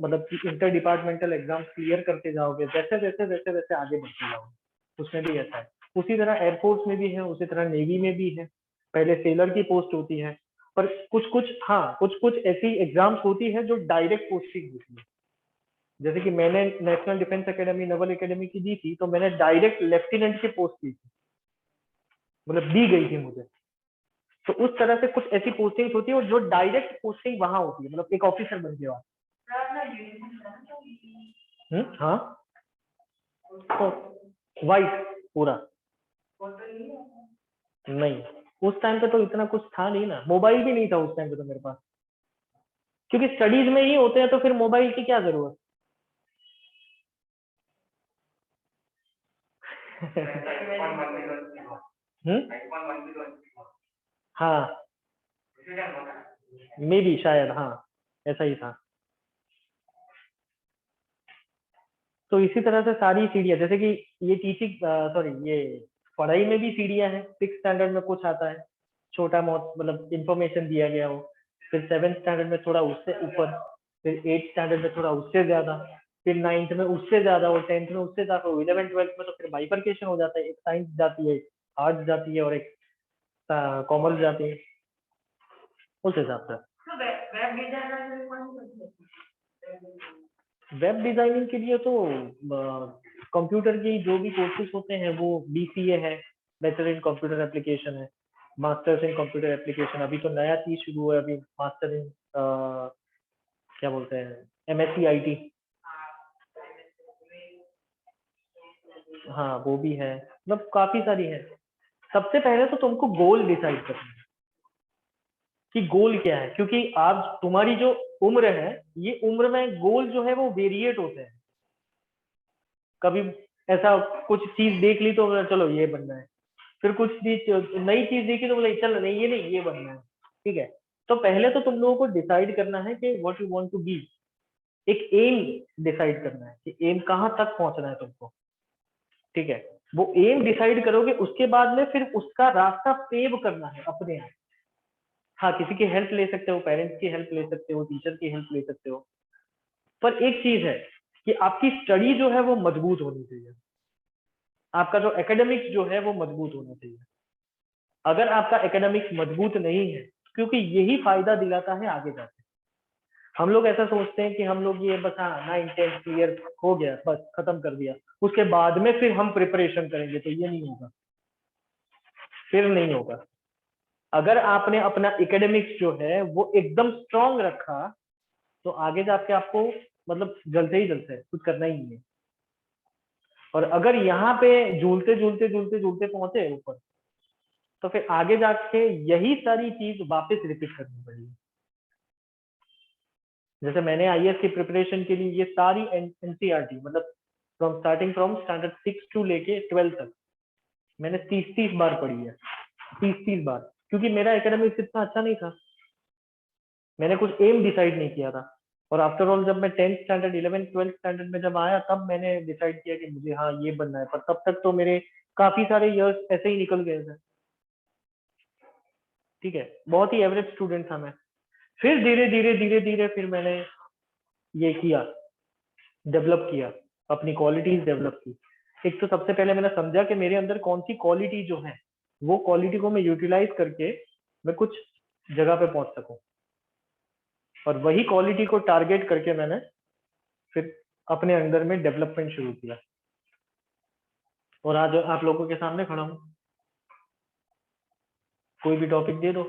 मतलब कि इंटर डिपार्टमेंटल एग्जाम क्लियर करते जाओगे, जैसे जैसे वैसे वैसे आगे बढ़ते जाओगे। उसमें भी ऐसा है, उसी तरह एयरफोर्स में भी है, उसी तरह नेवी में भी है। पहले सेलर की पोस्ट होती है, पर कुछ कुछ ऐसी एग्जाम्स होती है जो डायरेक्ट पोस्टिंग होती है। जैसे कि मैंने national defence academy, Naval academy की दी थी, तो मैंने डायरेक्ट लेफ्टिनेंट की पोस्ट ली थी, मतलब दी गई थी मुझे। तो उस तरह से कुछ ऐसी पोस्टिंग होती है और जो डायरेक्ट पोस्टिंग वहां होती है, मतलब एक ऑफिसर बन गया। हाँ, तो वाइट पूरा नहीं, उस टाइम पे तो इतना कुछ था नहीं ना, मोबाइल भी नहीं था उस टाइम पे तो मेरे पास, क्योंकि स्टडीज में ही होते हैं तो फिर मोबाइल की क्या जरूरत। हाँ, मे बी, शायद, हाँ, ऐसा ही था। तो इसी तरह से सारी सीढ़ियाँ, जैसे कि ये टीचिंग, सॉरी, ये पढ़ाई में भी सीढ़ियाँ हैं। 6th स्टैंडर्ड में कुछ आता है छोटा बहुत, मतलब इंफॉर्मेशन दिया गया हो, फिर 7th स्टैंडर्ड में थोड़ा उससे ऊपर, फिर 8th स्टैंडर्ड में थोड़ा उससे ज्यादा, फिर 9th में उससे ज्यादा, और 10th में उससे ज्यादा, 11th 12th में तो फिर बाइफर्केशन हो जाता है, एक साइंस जाती है, एक आर्ट्स जाती है, और एक कॉमर्स जाती है, उस हिसाब से। वेब डिजाइनिंग के लिए तो कंप्यूटर की जो भी कोर्सेज होते हैं वो बीसीए है, बैचलर इन कंप्यूटर एप्लीकेशन है, मास्टर्स इन कंप्यूटर एप्लीकेशन, अभी तो नया चीज शुरू हुआ है अभी, मास्टर इन क्या बोलते हैं, एमएससी आईटी, हाँ वो भी है, मतलब काफी सारी है। सबसे पहले तो तुमको गोल डिसाइड करना है कि गोल क्या है, क्योंकि आज तुम्हारी जो उम्र है, ये उम्र में गोल जो है वो वेरिएट होते हैं। कभी ऐसा कुछ चीज देख ली तो बोला चलो ये बनना है, फिर कुछ चीज, नई चीज देखी तो बोला चल नहीं ये नहीं ये बनना है। ठीक है, तो पहले तो तुम लोगों को डिसाइड करना है कि what you want to be, एक एम डिसाइड करना है कि एम कहाँ तक पहुंचना है तुमको। ठीक है, वो एम डिसाइड करोगे, उसके बाद में फिर उसका रास्ता पेव करना है अपने आप। हाँ, किसी की हेल्प ले सकते हो, पेरेंट्स की हेल्प ले सकते हो, टीचर की हेल्प ले सकते हो, पर एक चीज है कि आपकी स्टडी जो है वो मजबूत होनी चाहिए, आपका जो एकेडमिक्स जो है वो मजबूत होना चाहिए। अगर आपका एकेडमिक्स मजबूत नहीं है, क्योंकि यही फायदा दिलाता है आगे जाके। हम लोग ऐसा सोचते हैं कि हम लोग ये बस, हाँ 9th 10th क्लियर हो गया बस खत्म कर दिया, उसके बाद में फिर हम प्रिपरेशन करेंगे, तो ये नहीं होगा, फिर नहीं होगा। अगर आपने अपना एकेडमिक्स जो है वो एकदम स्ट्रांग रखा तो आगे जाके आपको मतलब जल्द से ही जल्द से कुछ करना ही नहीं है। और अगर यहाँ पे झूलते झूलते झूलते झूलते पहुंचे ऊपर तो फिर आगे जाके यही सारी चीज वापस रिपीट करनी पड़ेगी। जैसे मैंने आईएएस की प्रिपरेशन के लिए ये सारी एनसीईआरटी मतलब स्टार्टिंग फ्रॉम स्टैंडर्ड 6 टू लेके 12 तक मैंने 30 बार पढ़ी है, 30 बार, क्योंकि मेरा एकेडमिक्स इतना अच्छा नहीं था, मैंने कुछ एम डिसाइड नहीं किया था। और आफ्टर ऑल जब मैं 10th standard 11th 12th standard में जब आया तब मैंने डिसाइड किया कि मुझे हाँ ये बनना है, पर तब तक तो मेरे काफी सारे इयर्स ऐसे ही निकल गए थे। ठीक है, बहुत ही एवरेज स्टूडेंट था मैं। फिर धीरे धीरे धीरे धीरे फिर मैंने ये किया, डेवलप किया, अपनी क्वालिटीज डेवलप की। एक तो सबसे पहले मैंने समझा कि मेरे अंदर कौन सी क्वालिटी जो है वो क्वालिटी को मैं यूटिलाइज करके मैं कुछ जगह पे पहुंच सकूं, और वही क्वालिटी को टारगेट करके मैंने फिर अपने अंदर में डेवलपमेंट शुरू किया। और आज आप लोगों के सामने खड़ा हूं, कोई भी टॉपिक दे दो,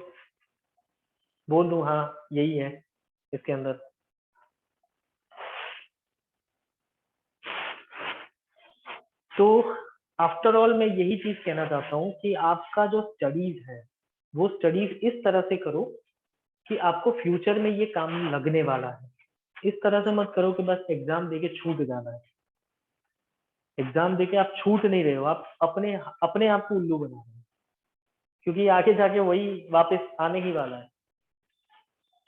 बोल दूं हाँ यही है इसके अंदर। तो आफ्टर ऑल मैं यही चीज कहना चाहता हूँ कि आपका जो स्टडीज है वो स्टडीज इस तरह से करो कि आपको फ्यूचर में ये काम लगने वाला है। इस तरह से मत करो कि बस एग्जाम देके छूट जाना है। एग्जाम देके आप छूट नहीं रहे हो, आप अपने अपने आप को उल्लू बना रहे हो, क्योंकि आगे जाके वही वापस आने ही वाला है।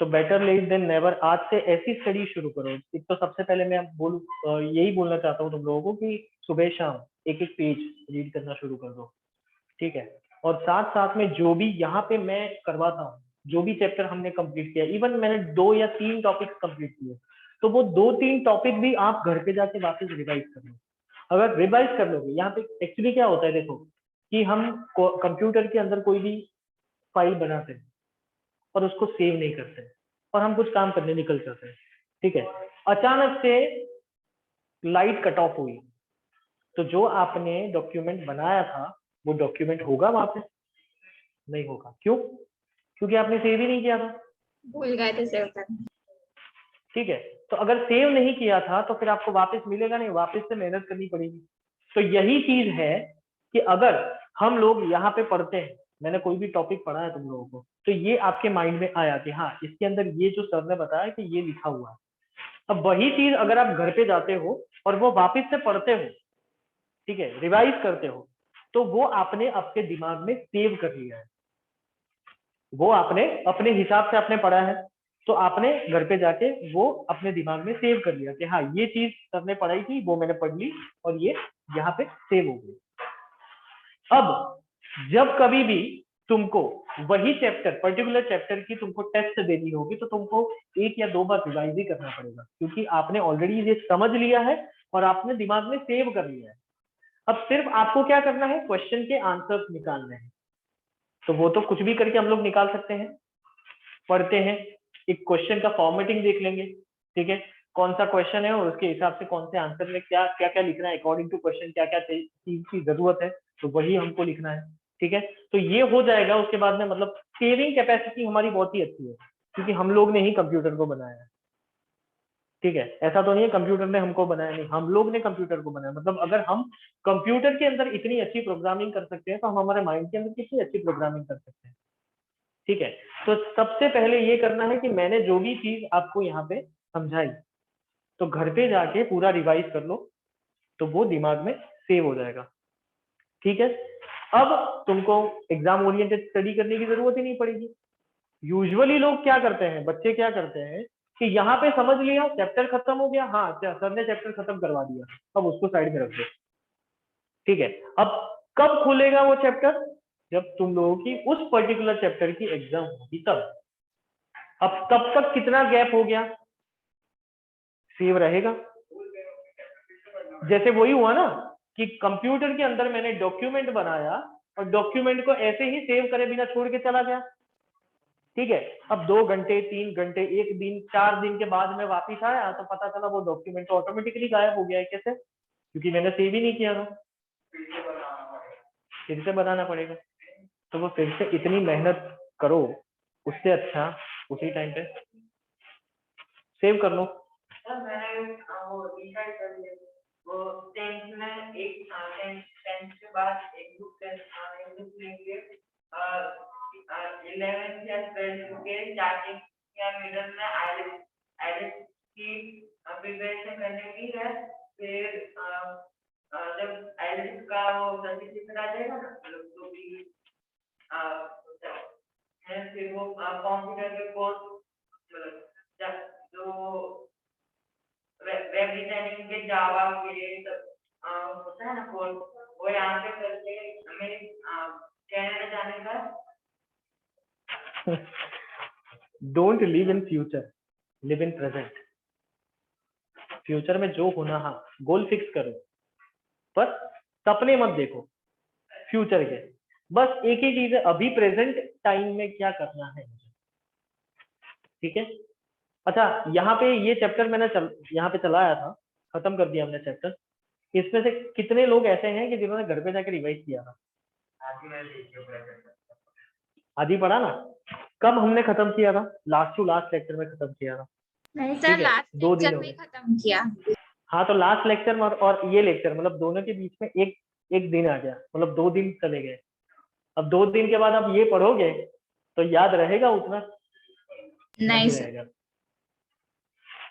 तो बेटर लेट देन नेवर। आज से ऐसी स्टडी शुरू करो। एक तो सबसे पहले मैं यही बोलना चाहता हूँ तुम लोगों को कि सुबह शाम एक एक पेज रीड करना शुरू कर दो। ठीक है, और साथ साथ में जो भी यहाँ पे मैं करवाता हूँ, जो भी चैप्टर हमने कंप्लीट किया, इवन मैंने 2 या 3 टॉपिक्स कंप्लीट किए, तो वो 2-3 टॉपिक भी आप घर पे जाके वापस रिवाइज कर लो। अगर रिवाइज कर लोगे, यहाँ पे एक्चुअली क्या होता है देखो, कि हम कंप्यूटर के अंदर कोई भी फाइल बनाते हैं और उसको सेव नहीं करते और हम कुछ काम करने निकल जाते हैं। ठीक है, अचानक से लाइट कट ऑफ हुई तो जो आपने डॉक्यूमेंट बनाया था वो डॉक्यूमेंट होगा वहां पे? नहीं होगा। क्यों? क्योंकि आपने सेव ही नहीं किया था। भूल गए थे सेव करना। ठीक है, तो अगर सेव नहीं किया था तो फिर आपको वापस मिलेगा नहीं, वापस से मेहनत करनी पड़ेगी। तो यही चीज है कि अगर हम लोग यहाँ पे पढ़ते हैं, मैंने कोई भी टॉपिक पढ़ा है तुम लोगों को, तो ये आपके माइंड में आया कि हाँ इसके अंदर ये जो सर ने बताया कि ये लिखा हुआ है। अब वही चीज अगर आप घर पे जाते हो और वो वापस से पढ़ते हो, ठीक है, रिवाइज करते हो, तो वो आपने आपके दिमाग में सेव कर लिया है, वो आपने अपने हिसाब से आपने पढ़ा है, तो आपने घर पे जाके वो अपने दिमाग में सेव कर लिया कि हाँ ये चीज सर ने पढ़ाई थी, वो मैंने पढ़ ली और ये यहाँ पे सेव हो गई। अब जब कभी भी तुमको वही चैप्टर, पर्टिकुलर चैप्टर की तुमको टेस्ट देनी होगी, तो तुमको 1 या 2 बार रिवाइज ही करना पड़ेगा, क्योंकि आपने ऑलरेडी ये समझ लिया है और आपने दिमाग में सेव कर लिया है। अब सिर्फ आपको क्या करना है, क्वेश्चन के आंसर्स निकालने हैं। तो वो तो कुछ भी करके हम लोग निकाल सकते हैं। पढ़ते हैं, एक क्वेश्चन का फॉर्मेटिंग देख लेंगे, ठीक है, कौन सा क्वेश्चन है और उसके हिसाब से कौन से आंसर में क्या क्या क्या लिखना है, अकॉर्डिंग टू क्वेश्चन क्या क्या चीज की जरूरत है, तो वही हमको लिखना है। ठीक है, तो ये हो जाएगा। उसके बाद में मतलब सेविंग कैपेसिटी हमारी बहुत ही अच्छी है, क्योंकि हम लोग ने ही कंप्यूटर को बनाया है। ठीक है, ऐसा तो नहीं है कंप्यूटर ने हमको बनाया, नहीं, हम लोग ने कंप्यूटर को बनाया। मतलब अगर हम कंप्यूटर के अंदर इतनी अच्छी प्रोग्रामिंग कर सकते हैं तो हम हमारे माइंड के अंदर कितनी अच्छी प्रोग्रामिंग कर सकते हैं। ठीक है, तो सबसे पहले ये करना है कि मैंने जो भी चीज आपको यहाँ पे समझाई, तो घर पे जाके पूरा रिवाइज कर लो, तो वो दिमाग में सेव हो जाएगा। ठीक है, अब तुमको एग्जाम ओरिएंटेड स्टडी करने की जरूरत ही नहीं पड़ेगी। यूजुअली लोग क्या करते हैं, बच्चे क्या करते हैं कि यहाँ पे समझ लिया, चैप्टर खत्म हो गया, हाँ सर ने चैप्टर खत्म करवा दिया, अब उसको साइड में रख दो। ठीक है, अब कब खुलेगा वो चैप्टर? जब तुम लोगों की उस पर्टिकुलर चैप्टर की एग्जाम होगी तब। अब तब तक कितना गैप हो गया, सेव रहेगा। जैसे वही हुआ ना कि कंप्यूटर के अंदर मैंने डॉक्यूमेंट बनाया और डॉक्यूमेंट को ऐसे ही सेव करे बिना छोड़ के चला गया। ठीक है, अब 2 घंटे 3 घंटे 1 दिन 4 दिन के बाद में वापिस आया तो पता चला वो डॉक्यूमेंट ऑटोमेटिकली गायब हो गया है। कैसे? क्योंकि मैंने सेव ही नहीं किया था, फिर से बनाना पड़ेगा। तो वो फिर से इतनी मेहनत करो उससे अच्छा उसी टाइम पे सेव कर लो। सर मैंने वो डिसाइड कर लिया, वो 10th में एक 10th के बाद एक बुक लेंगे, 11th या 12th के स्टार्टिंग या मिडल में आइलेट्स की प्रिपरेशन करने की है। फिर जब आइलेट्स का वो सर्टिफिकेट आ जाएगा ना, मतलब जो भी है, फिर वो कंप्यूटर के कोर्स, मतलब जो वेब डिजाइनिंग के जावा के लिए सब होता है ना कोर्स, वो यहाँ पे करके हमें कनाडा जाने का। Don't live in future, live in present. Future में जो होना, हाँ गोल फिक्स करो, बस सपने मत देखो फ्यूचर के। बस एक ही चीज है, अभी प्रेजेंट टाइम में क्या करना है मुझे, ठीक है। अच्छा, यहाँ पे ये चैप्टर मैंने यहाँ पे चलाया था, खत्म कर दिया हमने चैप्टर। इसमें से कितने लोग ऐसे हैं कि जिन्होंने घर पे जाकर रिवाइज किया था? आधी पढ़ा ना? कब हमने खत्म किया था? लास्ट टू लास्ट लेक्चर में खत्म किया था। नहीं ठीक सर, है, लास्ट 2 दिन लेक्चर हो में गए। खत्म किया। हाँ तो लास्ट लेक्चर और ये लेक्चर, मतलब दोनों के बीच में एक दिन आ गया, मतलब 2 दिन चले गए। अब 2 दिन के बाद आप ये पढ़ोगे तो याद रहेगा उतना? नहीं सर। रहेगा।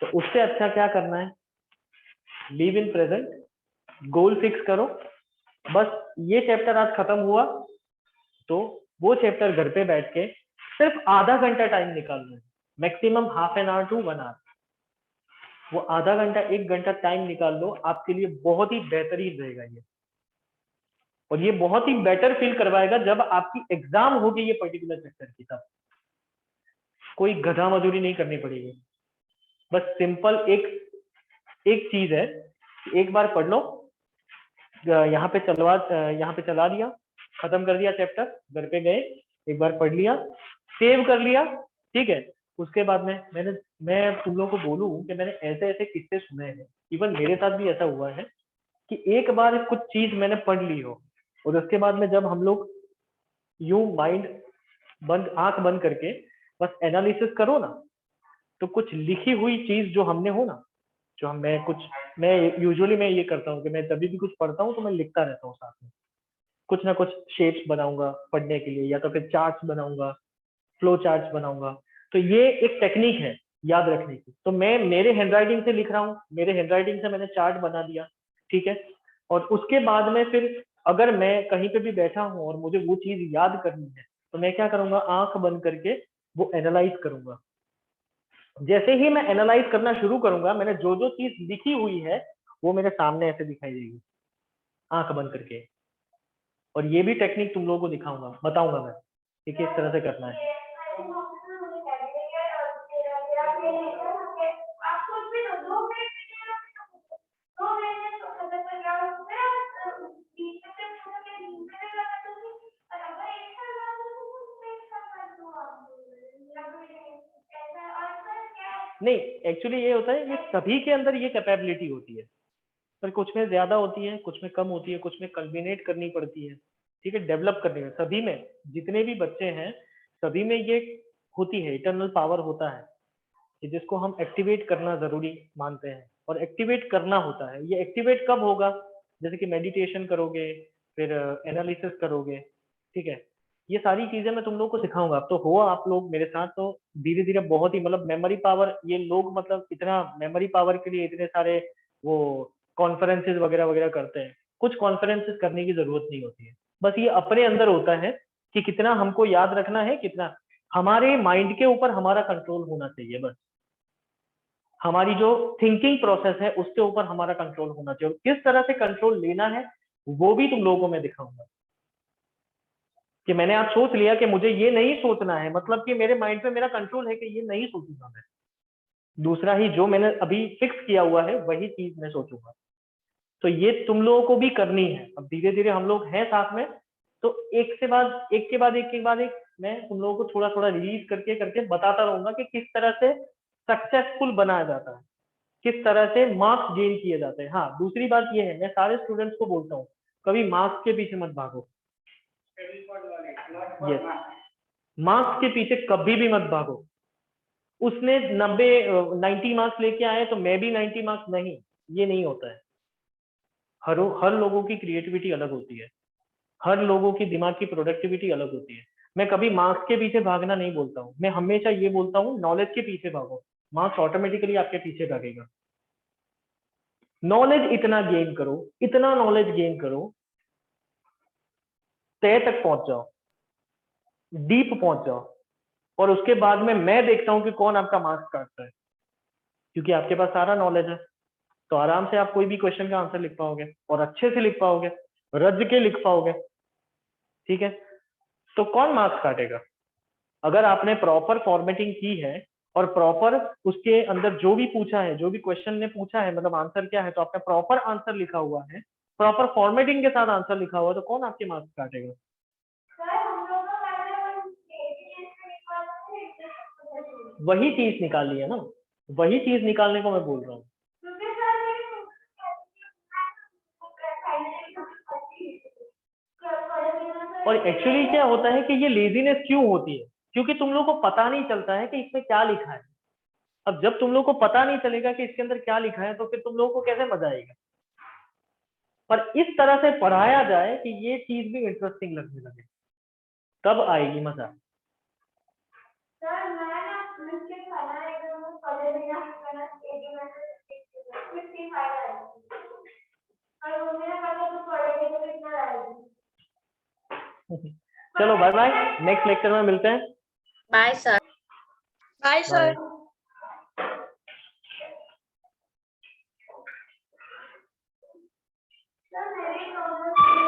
तो उससे अच्छा क्या करना है, live in present, goal fix करो। बस ये चैप्टर आज खत्म हुआ तो वो चैप्टर घर पे बैठ के सिर्फ आधा घंटा टाइम निकालना है, maximum half an hour to 1 hour. वो आधा घंटा 1 घंटा टाइम निकाल लो, आपके लिए बहुत ही बेहतरीन रहेगा ये। और ये बहुत ही बेटर फील करवाएगा जब आपकी एग्जाम होगी ये पर्टिकुलर चैप्टर की, तब कोई गधा मजदूरी नहीं करनी पड़ेगी। बस सिंपल एक चीज है, एक बार पढ़ लो, यहाँ पे चला दिया, खत्म कर दिया चैप्टर, घर पे गए एक बार पढ़ लिया, सेव कर लिया, ठीक है। उसके बाद में मैं तुम लोगों को बोलूं कि मैंने ऐसे ऐसे किस्से सुने हैं, इवन मेरे साथ भी ऐसा हुआ है कि एक बार कुछ चीज मैंने पढ़ ली हो और उसके बाद में जब हम लोग यूं माइंड बंद, आंख बंद करके बस एनालिसिस करो ना, तो कुछ लिखी हुई चीज जो हमने हो ना, जो मैं यूजुअली मैं ये करता हूँ कि मैं जब भी कुछ पढ़ता हूँ तो मैं लिखता रहता हूँ साथ में, कुछ ना कुछ शेप्स बनाऊंगा पढ़ने के लिए, या तो फिर चार्ट्स बनाऊंगा, फ्लो चार्ट्स बनाऊंगा। तो ये एक टेक्निक है याद रखने की। तो मैं मेरे हैंडराइटिंग से लिख रहा हूँ, मेरे हैंडराइटिंग से मैंने चार्ट बना दिया, ठीक है। और उसके बाद में फिर अगर मैं कहीं पे भी बैठा हूँ और मुझे वो चीज याद करनी है तो मैं क्या करूंगा, आंख बंद करके वो एनालाइज करूंगा। जैसे ही मैं एनालाइज करना शुरू करूंगा, मैंने जो जो चीज लिखी हुई है वो मेरे सामने ऐसे दिखाई देगी आंख बंद करके। और ये भी टेक्निक तुम लोगों को दिखाऊंगा, बताऊंगा मैं कि किस तरह से करना है। नहीं, एक्चुअली ये होता है, ये सभी के अंदर ये कैपेबिलिटी होती है, पर कुछ में ज्यादा होती है, कुछ में कम होती है, कुछ में कल्बिनेट करनी पड़ती है, ठीक है, डेवलप करने में। सभी में जितने भी बच्चे हैं सभी में ये होती है, इटर्नल पावर होता है कि जिसको हम एक्टिवेट करना जरूरी मानते हैं, और एक्टिवेट करना होता है। ये एक्टिवेट कब होगा, जैसे कि मेडिटेशन करोगे, फिर एनालिसिस करोगे, ठीक है। ये सारी चीजें मैं तुम लोग को सिखाऊंगा। अब तो हो आप लोग मेरे साथ, तो धीरे धीरे बहुत ही, मतलब मेमोरी पावर, ये लोग मतलब इतना मेमोरी पावर के लिए इतने सारे वो कॉन्फ्रेंसेस वगैरह वगैरह करते हैं। कुछ कॉन्फ्रेंसेस करने की जरूरत नहीं होती है, बस ये अपने अंदर होता है कि कितना हमको याद रखना है, कितना हमारे माइंड के ऊपर हमारा कंट्रोल होना चाहिए। बस हमारी जो थिंकिंग प्रोसेस है उसके ऊपर हमारा कंट्रोल होना चाहिए। किस तरह से कंट्रोल लेना है वो भी तुम लोगों को मैं दिखाऊंगा। कि मैंने आज सोच लिया कि मुझे ये नहीं सोचना है, मतलब कि मेरे माइंड पे मेरा कंट्रोल है कि ये नहीं सोचूंगा मैं, दूसरा ही जो मैंने अभी फिक्स किया हुआ है वही चीज मैं सोचूंगा। तो ये तुम लोगों को भी करनी है। अब धीरे धीरे हम लोग हैं साथ में, तो एक के बाद एक मैं तुम लोगों को थोड़ा थोड़ा रिलीज करके करके बताता रहूंगा कि किस तरह से सक्सेसफुल बनाया जाता है, किस तरह से मार्क्स गेन किए जाते हैं। हाँ, दूसरी बात ये है, मैं सारे स्टूडेंट्स को बोलता हूँ कभी मार्क्स के पीछे मत भागो। Study for knowledge, not Yes. for marks. Marks के पीछे कभी भी मत भागो। उसने 90 मार्क्स लेके आए तो मैं भी 90 मार्क्स, नहीं, ये नहीं होता है। हर लोगों की क्रिएटिविटी अलग होती है, हर लोगों की दिमाग की प्रोडक्टिविटी अलग होती है। मैं कभी मार्क्स के पीछे भागना नहीं बोलता हूँ, मैं हमेशा ये बोलता हूँ नॉलेज के पीछे भागो, मार्क्स ऑटोमेटिकली आपके पीछे भागेगा। नॉलेज इतना गेन करो, इतना नॉलेज गेन करो, तय तक पहुंच जाओ, डीप पहुंच जाओ, और उसके बाद में मैं देखता हूं कि कौन आपका मार्क्स काटता है, क्योंकि आपके पास सारा नॉलेज है। तो आराम से आप कोई भी क्वेश्चन का आंसर लिख पाओगे और अच्छे से लिख पाओगे, रज के लिख पाओगे। ठीक है, तो कौन मार्क्स काटेगा? अगर आपने प्रॉपर फॉर्मेटिंग की है और प्रॉपर उसके अंदर जो भी पूछा है, जो भी क्वेश्चन ने पूछा है, मतलब आंसर क्या है, तो आपने प्रॉपर आंसर लिखा हुआ है, प्रॉपर फॉर्मेटिंग के साथ आंसर लिखा हुआ है, तो कौन आपके मार्क्स काटेगा? सर हम लोग का पहले निकालते वही चीज निकालनी है ना, वही चीज निकालने को मैं बोल रहा हूँ। क्योंकि सर मेरी और एक्चुअली क्या होता है कि ये लेजीनेस क्यों होती है? क्योंकि तुम लोग को पता नहीं चलता है कि इसमें क्या लिखा है। अब जब तुम लोग को पता नहीं चलेगा कि इसके अंदर क्या लिखा है, तो फिर तुम लोगों को कैसे मजा आएगा? पर इस तरह से पढ़ाया जाए कि ये चीज भी इंटरेस्टिंग लगने लगे, तब आएगी मजा। सर मैं ना मुझे खाना एकदम पढ़े बिना खाना एक में 55 आया और वो मेरा पहले तो पढ़े तो कितना आएगी। चलो बाय बाय, नेक्स्ट लेक्चर में मिलते हैं। Bye sir. Bye bye. Sir. Sir मेरी प्रॉब्लम